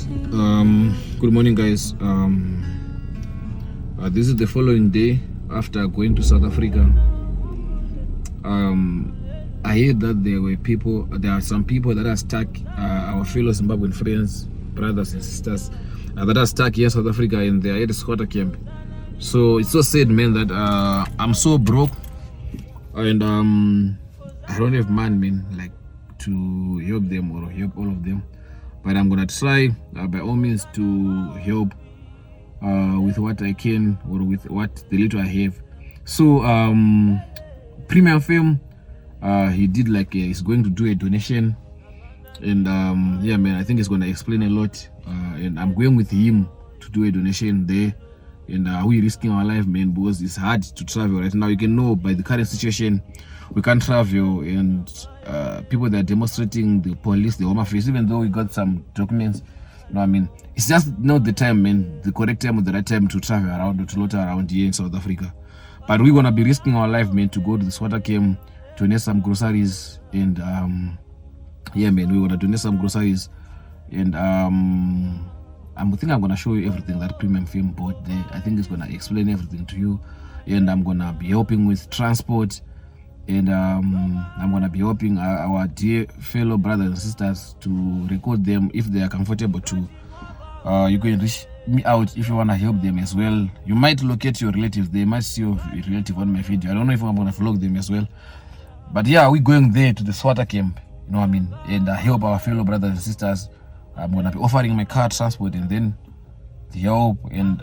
Good morning, guys. This is the following day after going to South Africa. I heard that there are some people that are stuck, our fellow Zimbabwean friends, brothers and sisters, that are stuck here in South Africa, and they are at a squatter camp. So it's so sad, man, that I'm so broke, and I don't have money, man, like to help them or help all of them. But I'm gonna try by all means to help with what I can or with what the little I have. So Premium Film, he did like he's going to do a donation, and yeah, man, I think he's gonna explain a lot, and I'm going with him to do a donation there. And we're risking our life, man, because it's hard to travel right now. You can know by the current situation we can't travel, and people that are demonstrating, the police, the Home Affairs, even though we got some documents, you know what I mean, it's just not the time, man, the correct time or the right time to travel around or to loiter around here in South Africa. But we're gonna be risking our life, man, to go to the squatter camp, to donate some groceries, and yeah, man, we're gonna donate some groceries, and I think I'm gonna show you everything that Premium Film bought there. I think it's gonna explain everything to you, and I'm gonna be helping with transport, and I'm gonna be helping our dear fellow brothers and sisters to record them if they are comfortable to. You can reach me out if you wanna help them as well. You might locate your relatives. They might see your relative on my video. I don't know if I'm gonna vlog them as well, but yeah, we're going there to the squatter camp. You know what I mean, and help our fellow brothers and sisters. I'm gonna be offering my car transport and then the help, and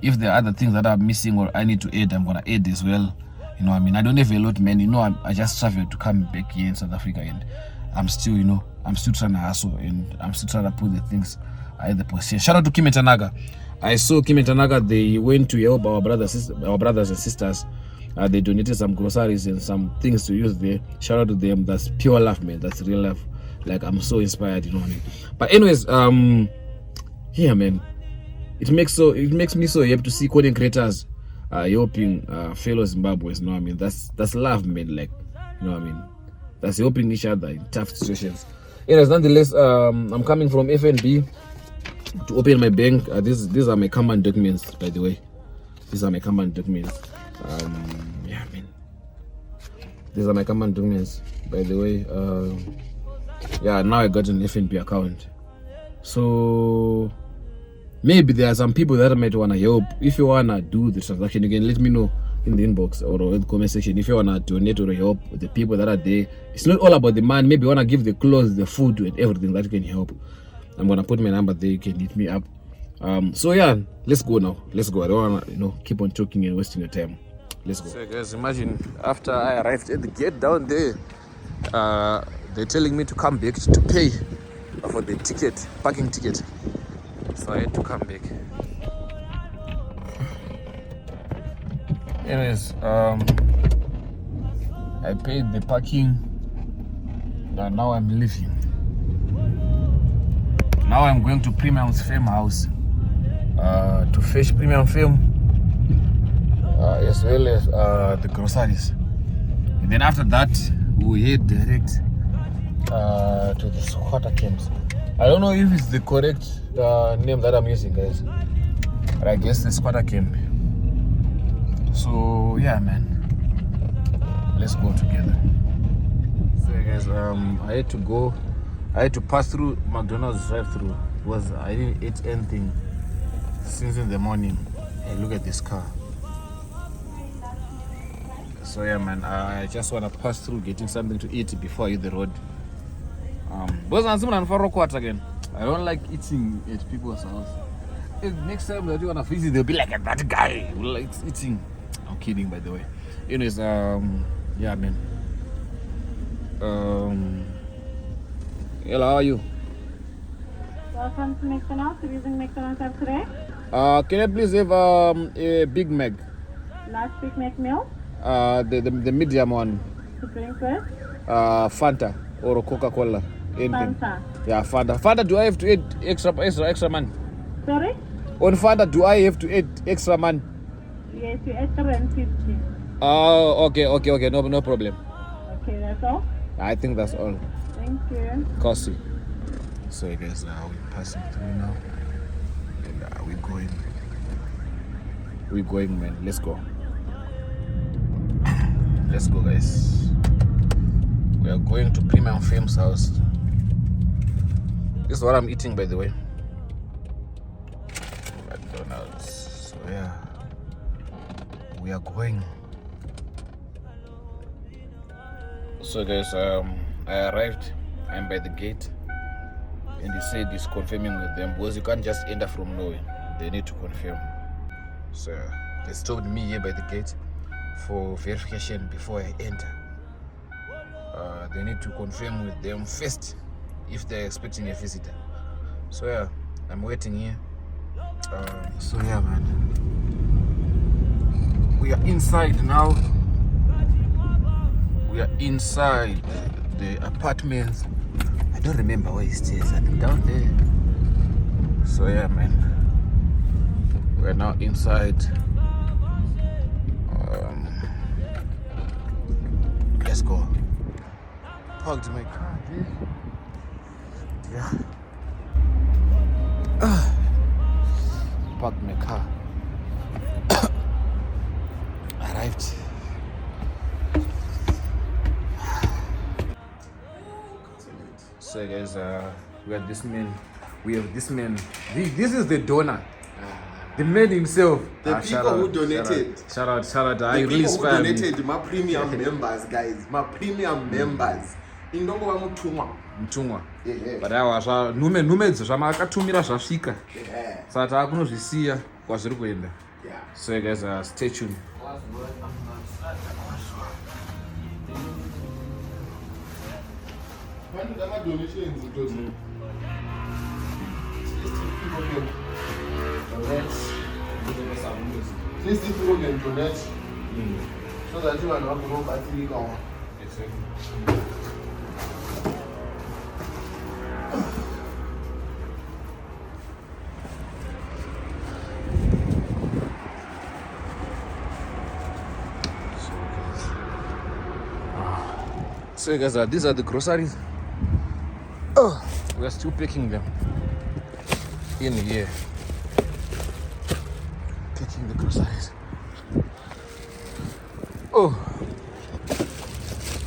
if there are other things that are missing or I need to add, I'm gonna add as well. You know what I mean, I don't have a lot, man. You know, I just traveled to come back here in South Africa, and I'm still, you know, I'm still trying to hustle, and I'm still trying to put the things in the position. Shout out to Kim and Tanaga. I saw Kim and Tanaga, they went to help our brothers and sisters. They donated some groceries and some things to use there. Shout out to them. That's pure love, man. That's real love. Like, I'm so inspired, you know what I mean. But anyways, yeah, man, it makes me so happy to see content creators helping fellow Zimbabweans. You know what I mean? That's love, man. Like, you know what I mean? That's helping each other in tough situations. Anyways, nonetheless, I'm coming from FNB to open my bank. These are my command documents, by the way. These are my command documents. Yeah, man. These are my command documents, by the way. Yeah, now I got an FNB account. So maybe there are some people that might want to help. If you want to do the transaction, you can let me know in the inbox or in the comment section. If you want to donate or help the people that are there, it's not all about the man. Maybe you want to give the clothes, the food, and everything that can help. I'm going to put my number there. You can hit me up. So yeah, let's go now. Let's go. I don't want to, you know, keep on talking and wasting your time. Let's go. So guys, imagine after I arrived at the gate down there, they're telling me to come back to pay for the ticket, parking ticket. So I had to come back. Anyways, I paid the parking, and now I'm leaving. Now I'm going to Premium's Film house to fetch Premium Film, as well as the groceries. And then after that, we head direct to the squatter camps. I don't know if it's the correct name that I'm using, guys, but I guess the squatter camp. So yeah, man, let's go together. So guys, I had to pass through McDonald's drive-through because I didn't eat anything since in the morning. Hey, look at this car. So yeah, man, I just want to pass through getting something to eat before I hit the road. Again, I don't like eating at people's house. Next time that you want to visit, they'll be like, that guy who likes eating. I'm kidding, by the way. Anyways, yeah, man. Hello, how are you? Welcome to McDonald's. We're using McDonald's app today. Can I please have a Big Mac? Large Big Mac meal. The medium one. To drink with? Fanta or Coca-Cola. Anything. Fanta. Yeah, Fanta. Fanta, do I have to add extra man? Sorry? On Fanta, do I have to add extra man? Yes, you add 350. Oh, okay. No problem. Okay, that's all? I think that's all. Thank you. Kosi. So guys, we're passing through now, and we're going, man. Let's go. Let's go, guys. We are going to Premium Fame's house. This is what I'm eating, by the way. McDonald's. So yeah, we are going. So guys, I arrived. I'm by the gate, and he said he's confirming with them because you can't just enter from nowhere. They need to confirm. So they stopped me here by the gate for verification before I enter. They need to confirm with them first if they're expecting a visitor. So yeah, I'm waiting here. So yeah, man, we are inside now. We are inside the apartments. I don't remember where it is. I think down there. So yeah, man, we're now inside. Let's go. Parked my car there. Yeah. Parked my car. Arrived. So guys, we have this man. This is the donor. The man himself. The people who donated. Shout out. The people who donated, my premium members, guys. My premium members. Indongo wa Mtumwa. Yeah. But I was numedzo zvamakatumira zvasvika. Saka takunozvisiya kwazviri kuenda. Yeah. So guys, stay tuned. When the donations, it was people can donate so that you are not going to go back to the car. So guys, these are the groceries. We are still picking them in here. Picking the groceries.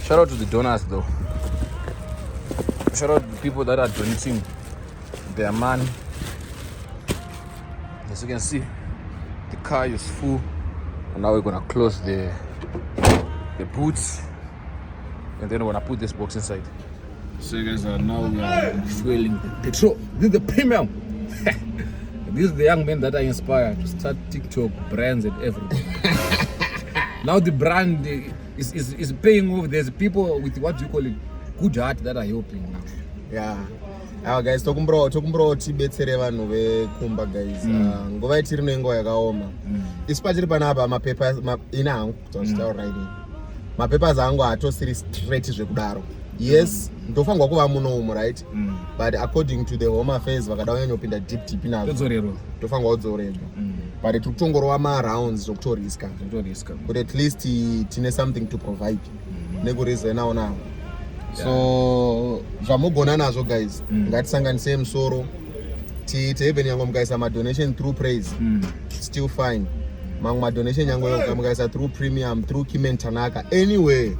Shout out to the donors though. Shout out to the people that are donating their money. As you can see, the car is full, and now we're gonna close the boots, and then we're gonna put this box inside. So you guys, now we are fueling the petrol. This is the premium. This is the young men that are inspired to start TikTok brands and everything. Now the brand is paying off. There's people with what you call it, good heart that are helping now. Yeah. Guys, tokumbro tibetsere vanhu vekumba guys. Nguva itiri nenguva yakaoma. Isi pachiri panapa mapepa ina hangu tauri mapepers angu haatosiri straight zvekudaro. Yes, ndofanirwa kuva muno umu, right? But according to the Home Affairs vakada kunyanyopinda deep nazvo ndofanirwa kudzorerwa. But tiri kutongorova ma-rounds zvokutoriska kuti at least tine something to provide nekureasonawo nawo. So zvamugona nazvo guys, ngatisanganise musoro tiite even yango mukaisa madonation through praise, still fine. Mamwe madonation yango yoga mukaisa through premium, through Kimentanaka, anyway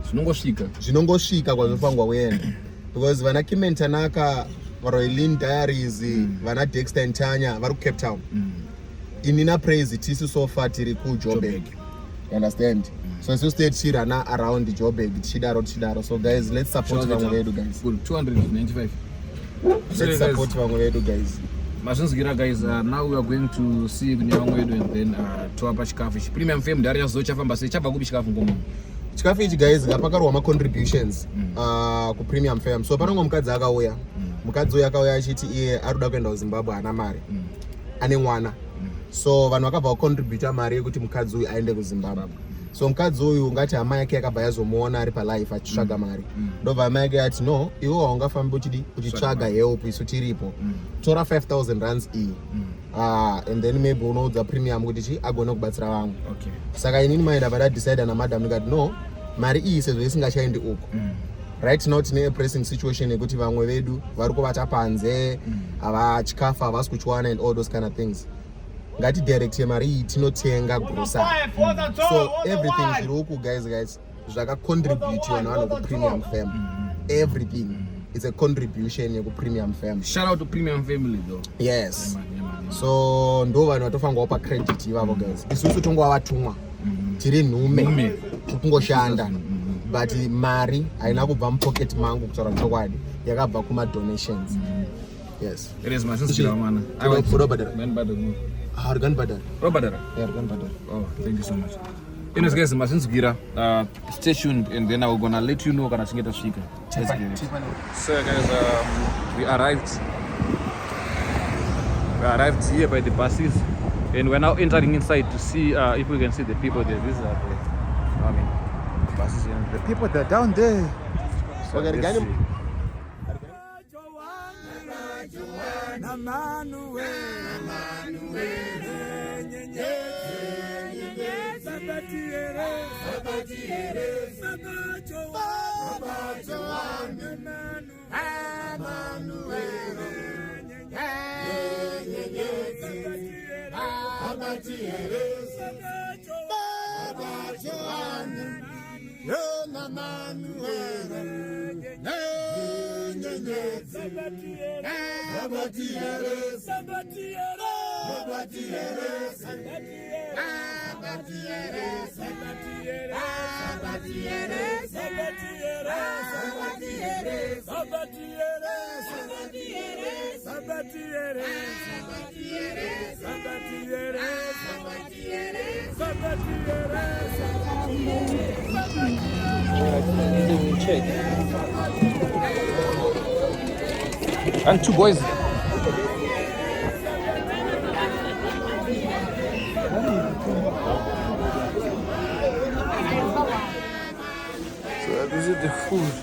zvinongosvika kwazvofanirwa kuenda, because vana Kimentanaka, varoilin diaries, vana Dexter Ntanya vari Cape Town, inina praise tisi so far tiri ku Joburg, you understand? So isi stay tichirana around Joburg tichidaro. So guys, let's support vamwe vedu guys. 295. Let's support vamwe vedu guys. Mazvinzikira guys, now we are going to see kunyavamwe vedu and then toapa chikafu ichi. Premium Fame ndari yazochafamba sei, chabva kupi chikafu ngomu? Chikafu ichi guys ngapakarwa ma-contributions ku Premium Fame. So panongo mukadzi akauya, mukadzi uyu akauya achiti iye arikuda kuenda kuZimbabwe hana mari, ane mwana. So vanhu vakabva kucontributa mari yekuti mukadzi uyu aende kuZimbabwe. So mukadzi uyu ngati hama yake akabva yazomuona ari palife achitsvaga mari, ndobva hama yake yati no, iwe haungafambi uchitsvaga help isu tiripo, tora 5,000 rands iyi, and then maybe unoudza Premium kuti chi agone kubatsira vamwe. Saka inini maenda padadecida namadam ndikati no, mari iyi sezvo isingachaendi uko, right now tine a pressing situation yekuti vamwe vedu vari kuvata panze havachikafu havasi kuchiwana and all those kind of things. Ngati direct mari iyi tinotenga grocery. So everything zviri uku guys zvaka contribute vanhu ku premium fam. Everything it's a contribution yeku premium fam. Shout out to premium family though. Yes. So ndo vanhu vatofanga pa credit ivavo guys. Isusu tongwa vatumwa. Tiri nhume tokungoshanda. But mari haina kubva mupocket mangu kutaura chokwadi yakabva kuma donations. Yes. It is my sister man. I want for Robert. Hargan Badar. Oh, thank you so much. Anyways guys, masinzgira stay tuned and then I will gonna let you know kana chingeta svika. So guys, we arrived here by the buses and we're now entering inside to see if we can see the people there. These are the buses and the people that are down there. So let's see. And two boys. So this is the food.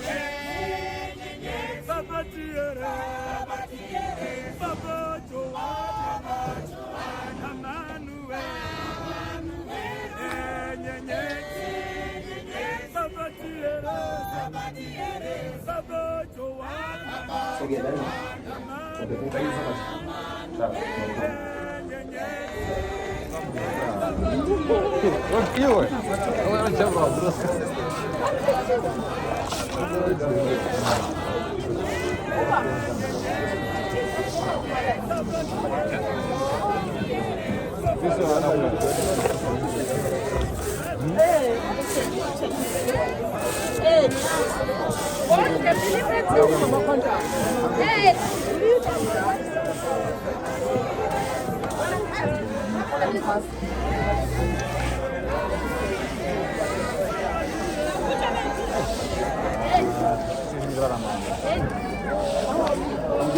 What you want? I want to jump off.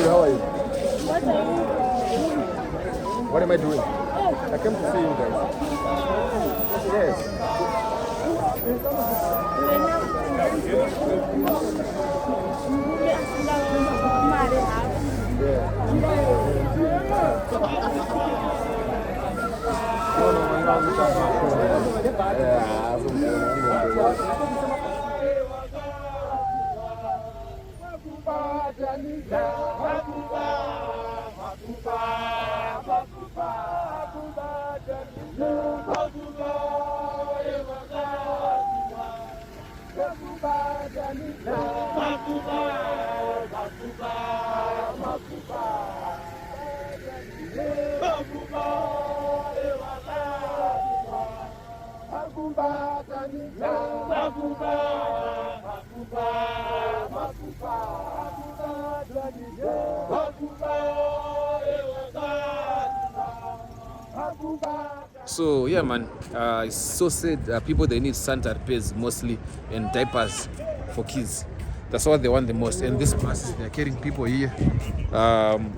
How are you? What am I doing? I came to see you guys. Yes. So yeah man, it's so sad. People, they need Santa repairs mostly and diapers for kids. That's what they want the most. And this bus, they're carrying people here,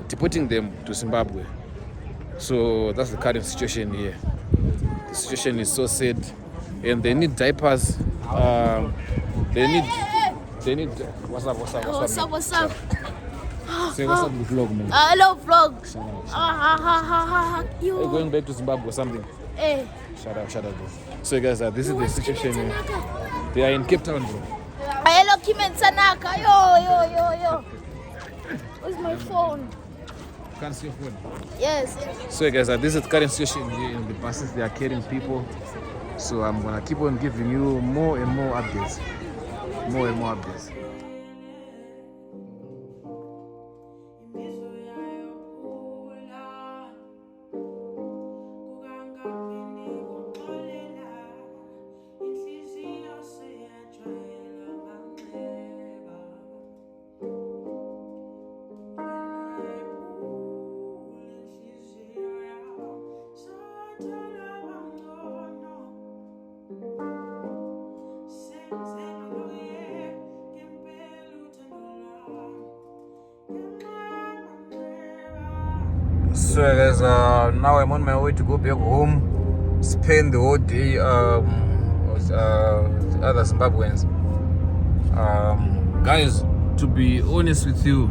deporting them to Zimbabwe. So that's the current situation here. The situation is so sad, and they need diapers. They need. What's up? Say what's up with vlog, man. Hello vlog. Are you going back to Zimbabwe or something? Shut up. So guys, this is the situation here. They are in Cape Town, bro. Hello documents Sanaka. Yo. Where's my phone? Can't see your phone. Yes. So guys, this is the current situation in the buses. They are carrying people. So I'm gonna keep on giving you more and more updates. So guys, now I'm on my way to go back home, spend the whole day with other Zimbabweans. Guys, to be honest with you,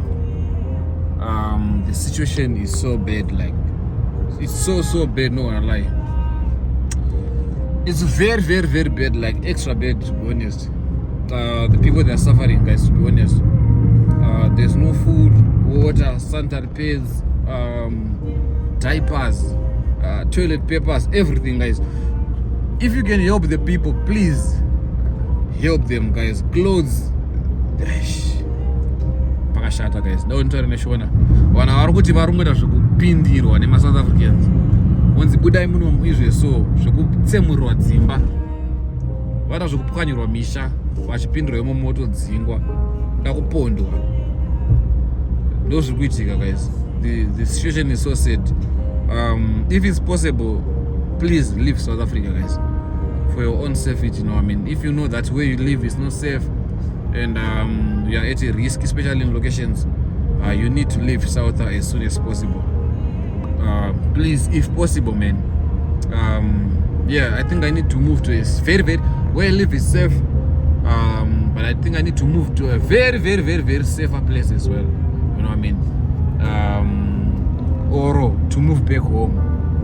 the situation is so bad. Like, it's so bad, no one lie. It's very bad, like extra bad, to be honest. The people that are suffering, guys, to be honest. There's no food, water, sanitary pads, diapers, toilet papers, everything, guys. If you can help the people, please help them, guys. Clothes, pakashata, guys. Don't tell me shona wana vari kuti varumira zvekupindirwa nema-South Africans. Onzi budai muno izve so zvekutsemurwa dzimba, vada zvekupwanyirwa misha vachipindirwa imomoto dzingwa ndakupondwa. Ndo zviri kuitika, guys. The situation is so sad. If it's possible, please leave South Africa, guys, for your own safety. You know what I mean? If you know that where you live is not safe and you are at a risk, especially in locations, you need to leave South as soon as possible. Please, if possible, man. Yeah, I think I need to move to a very where I live is safe. But I think I need to move to a very safer place as well. You know what I mean? Or to move back home.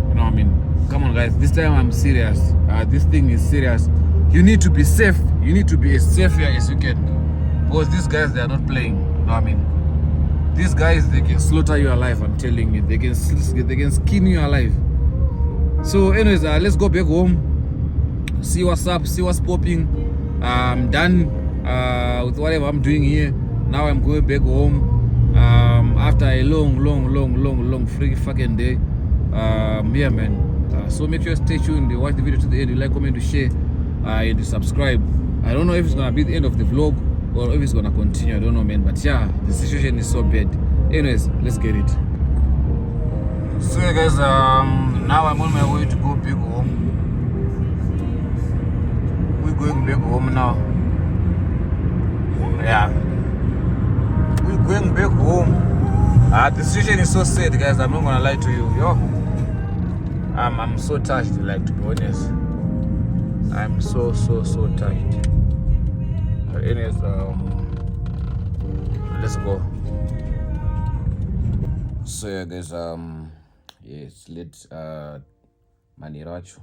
You know what I mean? Come on, guys. This time I'm serious. This thing is serious. You need to be safe. You need to be as safe here as you can. Because these guys, they are not playing. You know what I mean? These guys, they can slaughter you alive. I'm telling you. They can skin you alive. So anyways, let's go back home. See what's up. See what's popping. I'm done with whatever I'm doing here. Now I'm going back home. After a long freaking fucking day. Yeah, man. So make sure you stay tuned. You watch the video to the end. You like, comment, to share, and to subscribe. I don't know if it's gonna be the end of the vlog or if it's gonna continue. I don't know, man. But yeah, the situation is so bad. Anyways, let's get it. So yeah, guys, now I'm on my way to go back home. We're going back home now. Yeah, we're going back home. The situation is so sad, guys. I'm not gonna lie to you, yo. I'm so touched, like, to be honest. I'm so touched. But anyways, let's go. So yeah, guys, yeah, it's late, Maniracho.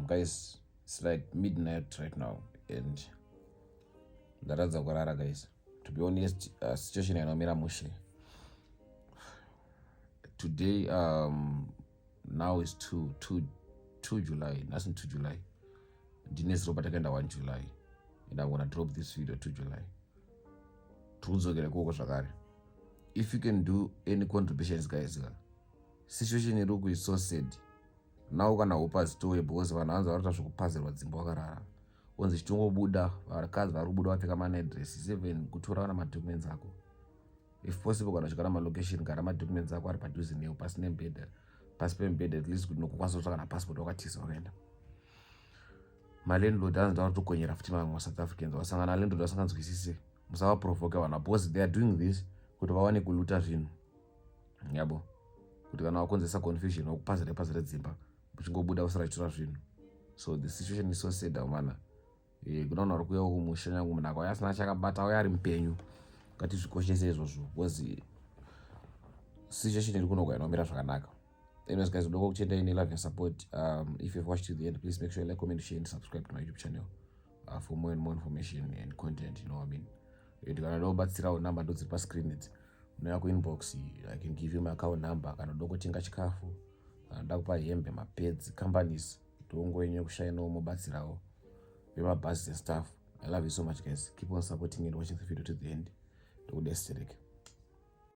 Guys, it's like midnight right now, and that's a guys. To be honest, situation I know mushe. Today, now is 2 July. That's in 2 July. The next robot again 1 July, and I'm gonna drop this video 2 July. If you can do any contributions, guys, situation in is so sad. Now gonna open story because vanaanza varita zvekupazirwa dzimba wakarara. Onzi chitongobuda vakadzi vari kubuda vapfeka manadress 7 kutora vana madocuments ako. If possible, kana chikana malocation kana madocuments ako ari padhuze newo pasine mbedha. Pasi pembedha at least kuti nokukwanisa kutsvaka na passport wakatiza wakaenda. Malandlord anoda kutokonyera futi vamwe South Africans vasangana landlord vasinganzwisise. Musava provoke vana because they are doing this kuti vawane kuluta zvinhu. Yabo. Kuti kana wakonzesa confusion wakupazira dzimba. Uchingobuda usarachitora zvinhu. So the situation is so sad, man. Kunaona uri kuya kumusha yangu munhu akauya asina chakabata auya ari mupenyu ngatizvikoshese izvozvo because situation iri kunogwa inomira zvakanaka. Anyways, guys, udoko kuchenda ine love and support. If you've watched to the end, please make sure you like, comment, share and subscribe to my YouTube channel. for more and more information and content, you know what I mean. Tikana ndobatsirawo number ndo dziri pa screen idzi, unoya ku inbox, I can give you my account number kana unoda kutenga chikafu kana unoda kupa hembe, mapads, companies, tongoenye kushainawo mobatsirawo vemabhazi and stuff. I love you so much guys, keep on supporting and watching the video to the end. Ndokudetsereke.